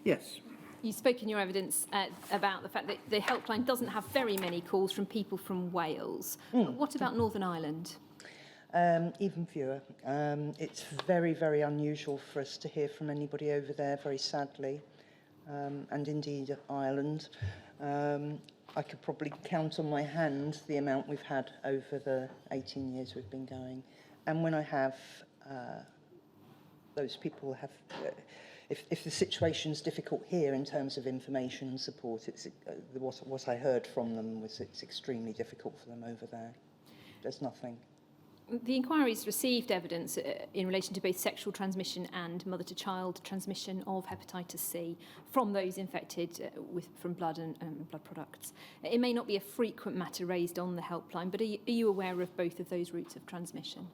Yes. You spoke in your evidence about the fact that the helpline doesn't have very many calls from people from Wales. What about Northern Ireland? Even fewer. It's very, very unusual for us to hear from anybody over there, very sadly, and indeed Ireland. I could probably count on my hand the amount we've had over the 18 years we've been going. And when I have, those people have... If the situation's difficult here in terms of information and support, what I heard from them was it's extremely difficult for them over there. There's nothing. The inquiry's received evidence in relation to both sexual transmission and mother-to-child transmission of hepatitis C from those infected from blood and blood products. It may not be a frequent matter raised on the helpline, but are you aware of both of those routes of transmission?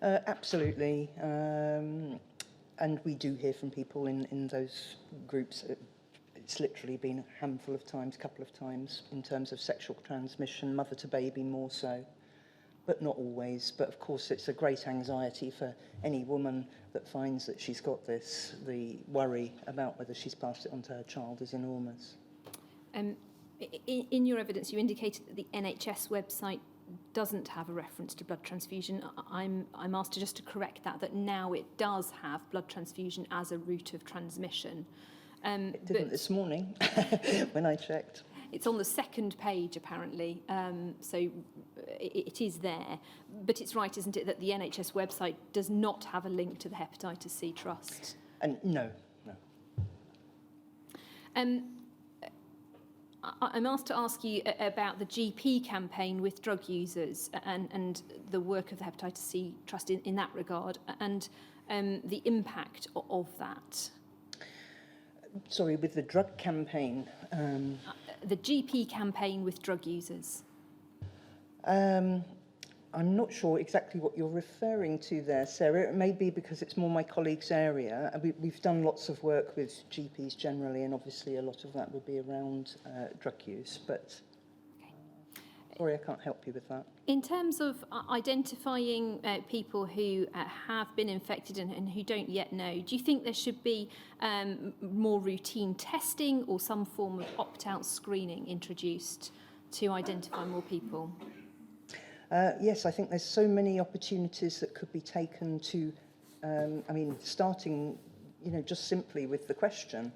Absolutely. And we do hear from people in those groups. It's literally been a handful of times, couple of times, in terms of sexual transmission, mother to baby more so, but not always. But of course, it's a great anxiety for any woman that finds that she's got this. The worry about whether she's passed it on to her child is enormous. In your evidence, you indicated that the NHS website doesn't have a reference to blood transfusion. I'm asked just to correct that now it does have blood transfusion as a route of transmission. It didn't this morning when I checked. It's on the second page, apparently, so it is there. But it's right, isn't it, that the NHS website does not have a link to the Hepatitis C Trust? No. I'm asked to ask you about the GP campaign with drug users and the work of the Hepatitis C Trust in that regard, and the impact of that. Sorry, with the drug campaign? The GP campaign with drug users. I'm not sure exactly what you're referring to there, Sarah. It may be because it's more my colleague's area. We've done lots of work with GPs generally, and obviously a lot of that would be around drug use, but sorry, I can't help you with that. In terms of identifying people who have been infected and who don't yet know, do you think there should be more routine testing or some form of opt-out screening introduced to identify more people? Yes, I think there's so many opportunities that could be taken to, starting, just simply with the question,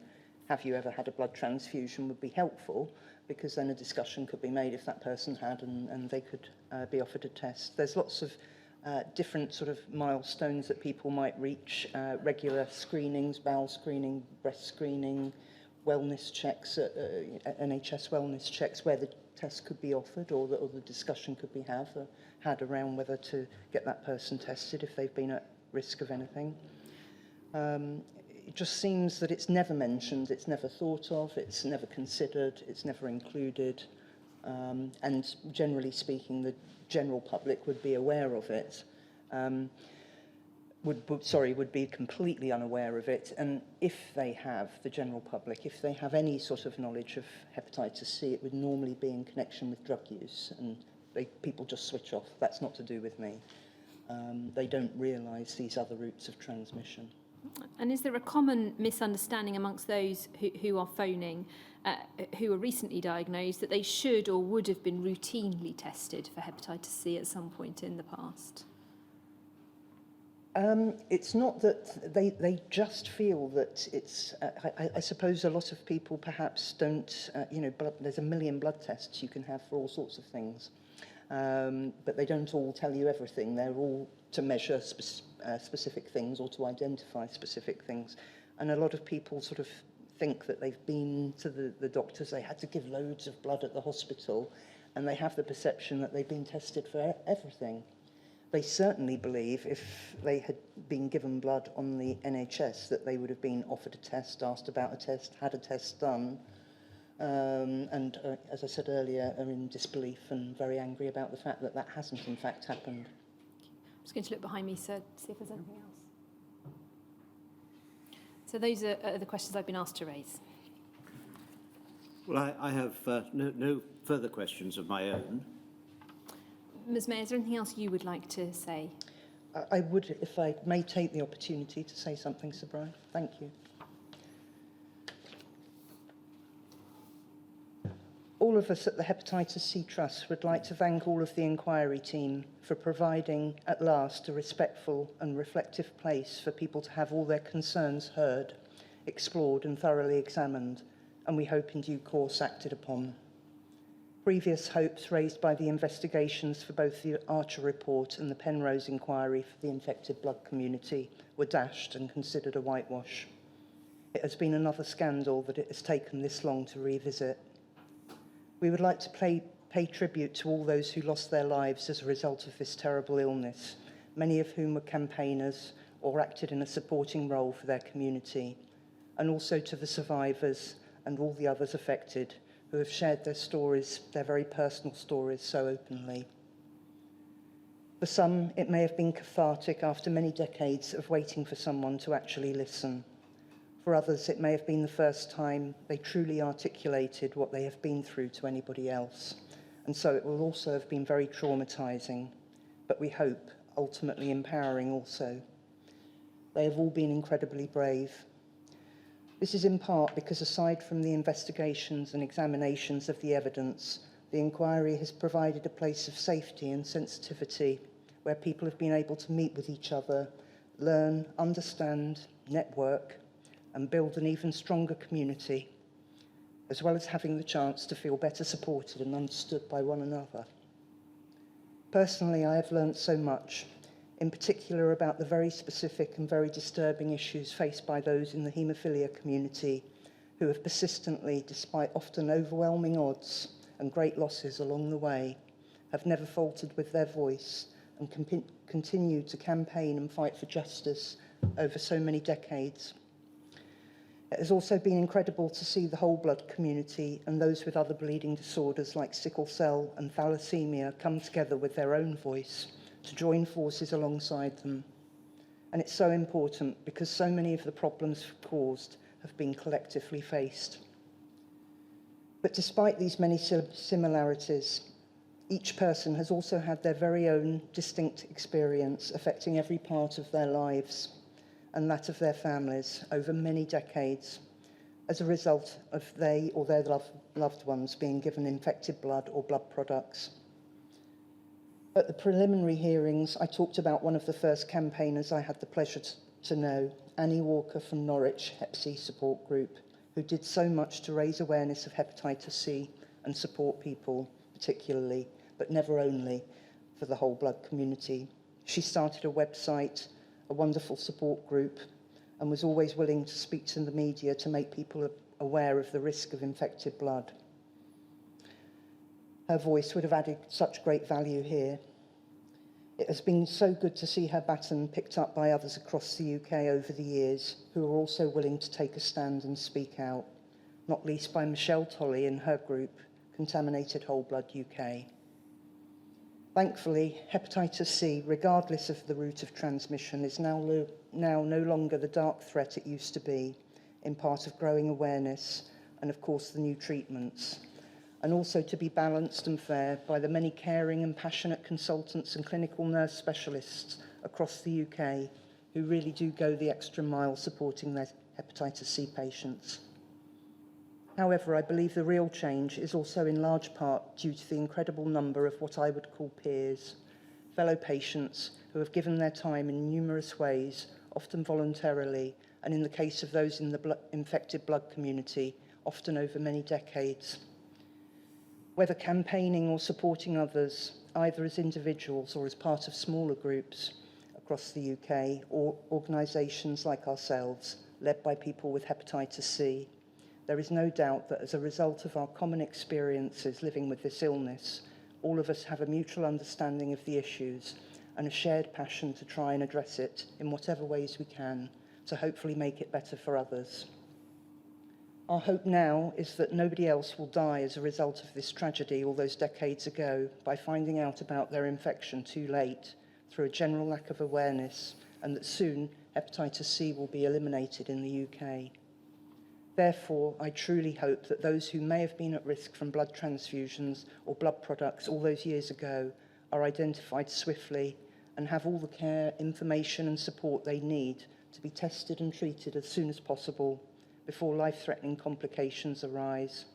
have you ever had a blood transfusion, would be helpful, because then a discussion could be made if that person had and they could be offered a test. There's lots of different sort of milestones that people might reach, regular screenings, bowel screening, breast screening, wellness checks, NHS wellness checks where the test could be offered or the discussion could be had around whether to get that person tested if they've been at risk of anything. It just seems that it's never mentioned, it's never thought of, it's never considered, it's never included, and generally speaking, the general public would be aware of it. Would be completely unaware of it, and if they have, the general public, if they have any sort of knowledge of hepatitis C, it would normally be in connection with drug use, and people just switch off. That's not to do with me. They don't realise these other routes of transmission. And is there a common misunderstanding amongst those who are phoning, who are recently diagnosed, that they should or would have been routinely tested for hepatitis C at some point in the past? It's not that they just feel that it's, I suppose a lot of people perhaps don't, there's a million blood tests you can have for all sorts of things, but they don't all tell you everything. They're all to measure specific things or to identify specific things. And a lot of people sort of think that they've been to the doctors, they had to give loads of blood at the hospital, and they have the perception that they've been tested for everything. They certainly believe if they had been given blood on the NHS that they would have been offered a test, asked about a test, had a test done, and as I said earlier, are in disbelief and very angry about the fact that that hasn't in fact happened. I'm just going to look behind me, sir, to see if there's anything else. So those are the questions I've been asked to raise. Well, I have no further questions of my own. Ms May, is there anything else you would like to say? I would, if I may take the opportunity to say something, Sir Brian. Thank you. all of us at the Hepatitis C Trust would like to thank all of the inquiry team for providing, at last, a respectful and reflective place for people to have all their concerns heard, explored and thoroughly examined, and we hope in due course acted upon. Previous hopes raised by the investigations for both the Archer report and the Penrose inquiry for the infected blood community were dashed and considered a whitewash. It has been another scandal that it has taken this long to revisit. We would like to pay tribute to all those who lost their lives as a result of this terrible illness, many of whom were campaigners or acted in a supporting role for their community, and also to the survivors and all the others affected who have shared their stories, their very personal stories, so openly. For some, it may have been cathartic after many decades of waiting for someone to actually listen. For others, it may have been the first time they truly articulated what they have been through to anybody else. And so it will also have been very traumatizing, but we hope ultimately empowering also. They have all been incredibly brave. This is in part because aside from the investigations and examinations of the evidence, the inquiry has provided a place of safety and sensitivity where people have been able to meet with each other, learn, understand, network, and build an even stronger community, as well as having the chance to feel better supported and understood by one another. Personally, I have learned so much, in particular about the very specific and very disturbing issues faced by those in the haemophilia community who have persistently, despite often overwhelming odds and great losses along the way, have never faltered with their voice and continued to campaign and fight for justice over so many decades. It has also been incredible to see the whole blood community and those with other bleeding disorders like sickle cell and thalassemia come together with their own voice to join forces alongside them. And it's so important because so many of the problems caused have been collectively faced. But despite these many similarities, each person has also had their very own distinct experience affecting every part of their lives and that of their families over many decades as a result of they or their loved ones being given infected blood or blood products. At the preliminary hearings, I talked about one of the first campaigners I had the pleasure to know, Annie Walker from Norwich Hep C Support Group, who did so much to raise awareness of hepatitis C and support people particularly, but never only, for the whole blood community. She started a website, a wonderful support group, and was always willing to speak to the media to make people aware of the risk of infected blood. Her voice would have added such great value here. It has been so good to see her baton picked up by others across the UK over the years who are also willing to take a stand and speak out, not least by Michelle Tolley and her group, Contaminated Whole Blood UK. Thankfully, hepatitis C, regardless of the route of transmission, is now no longer the dark threat it used to be, in part of growing awareness and, of course, the new treatments, and also to be balanced and fair by the many caring and passionate consultants and clinical nurse specialists across the UK who really do go the extra mile supporting their hepatitis C patients. However, I believe the real change is also in large part due to the incredible number of what I would call peers, fellow patients who have given their time in numerous ways, often voluntarily, and in the case of those in the infected blood community, often over many decades. Whether campaigning or supporting others, either as individuals or as part of smaller groups across the UK, or organisations like ourselves, led by people with hepatitis C, there is no doubt that as a result of our common experiences living with this illness, all of us have a mutual understanding of the issues and a shared passion to try and address it in whatever ways we can to hopefully make it better for others. Our hope now is that nobody else will die as a result of this tragedy all those decades ago by finding out about their infection too late through a general lack of awareness, and that soon hepatitis C will be eliminated in the UK. Therefore, I truly hope that those who may have been at risk from blood transfusions or blood products all those years ago are identified swiftly and have all the care, information and support they need to be tested and treated as soon as possible before life-threatening complications arise,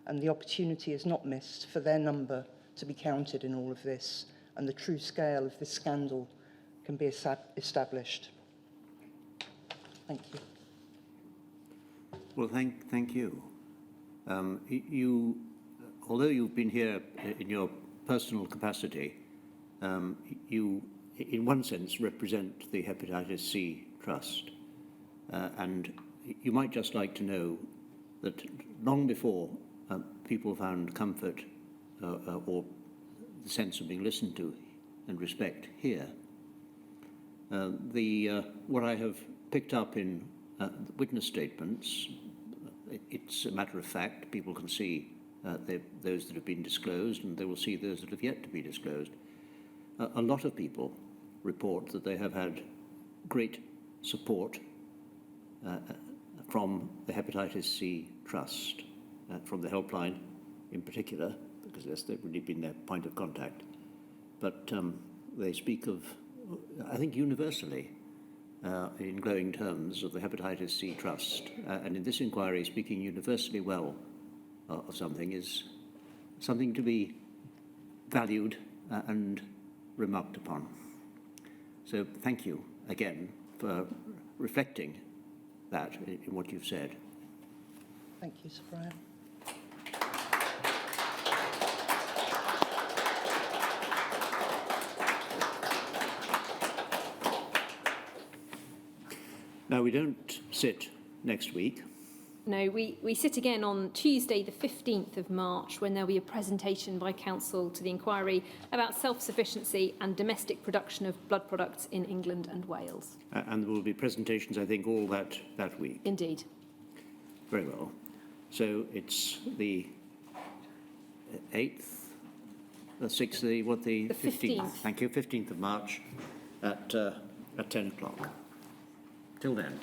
and the opportunity is not missed for their number to be counted in all of this, and the true scale of this scandal can be established. Thank you. Well, thank you. Although you've been here in your personal capacity, you, in one sense, represent the Hepatitis C Trust. And you might just like to know that long before people found comfort or the sense of being listened to and respect here, what I have picked up in witness statements, it's a matter of fact. People can see those that have been disclosed, and they will see those that have yet to be disclosed. A lot of people report that they have had great support from the Hepatitis C Trust, from the helpline in particular, because they've really been their point of contact. But they speak of, I think universally, in glowing terms of the Hepatitis C Trust. And in this inquiry, speaking universally well of something is something to be valued and remarked upon. So thank you again for reflecting that in what you've said. Thank you, Sir Brian. Now, we don't sit next week. No, we sit again on Tuesday, the 15th of March, when there'll be a presentation by Council to the inquiry about self-sufficiency and domestic production of blood products in England and Wales. And there will be presentations, I think, all that week. Indeed. Very well. So it's the 8th, the 6th, the 15th. Thank you, 15th of March at 10 o'clock. Till then.